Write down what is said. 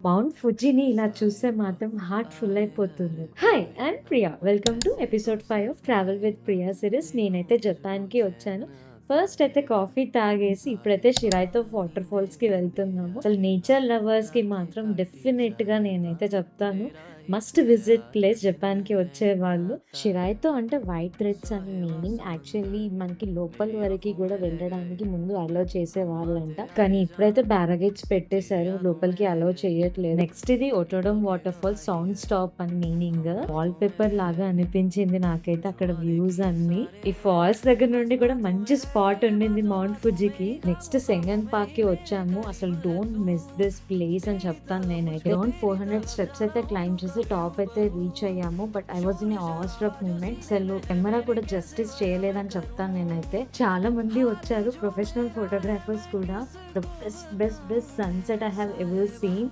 Mount ఫుజీని ఇలా చూస్తే మాత్రం హార్ట్ ఫుల్ అయిపోతుంది. Hi, I'm Priya. Welcome to episode 5 of travel with Priya series. నేనైతే జపాన్‌కి వచ్చాను. ఫస్ట్ అయితే కాఫీ తాగేసి ఇప్పుడైతే షిరాయితో వాటర్ ఫాల్స్‌కి వెళ్తున్నాము. అసలు నేచర్ లవర్స్‌కి మాత్రం డెఫినెట్‌గా నేనైతే చెప్తాను, మస్ట్ విజిట్ ప్లేస్ జపాన్‌కి వచ్చేవాళ్ళు. షిరాయితో అంటే వైట్ థ్రెడ్స్ అని మీనింగ్. యాక్చువల్లీ మనకి లోపల వరకు కూడా వెళ్ళడానికి ముందు అలో చేసేవాళ్ళంట. కానీ ఇప్పుడైతే బ్యారగేజ్ పెట్టేశారు, లోపలికి అలో చేయట్లేదు. నెక్స్ట్ ఇది ఒటోడమ్ వాటర్ ఫాల్ సౌండ్ స్టాప్ అని మీనింగ్. వాల్ పేపర్ లాగా అనిపించింది నాకైతే అక్కడ వ్యూస్ అన్ని. ఈ ఫాల్స్ దగ్గర నుండి కూడా మంచి స్పాట్ ఉండింది మౌంట్ ఫుజికి. నెక్స్ట్ సెంగన్ పార్క్ కి వచ్చాము. అసలు డోంట్ మిస్ దిస్ ప్లేస్ అని చెప్తాను నేనైతే. అరౌండ్ 400 స్టెప్స్ అయితే క్లైమ్ చేసి టాప్ అయితే రీచ్ అయ్యాము. But I was in awestruck moment. అసలు కెమెరా కూడా జస్టిస్ చేయలేదని చెప్తాను నేనైతే. చాలా మంది వచ్చారు, ప్రొఫెషనల్ ఫోటోగ్రాఫర్స్ కూడా. The best sunset I have ever scene.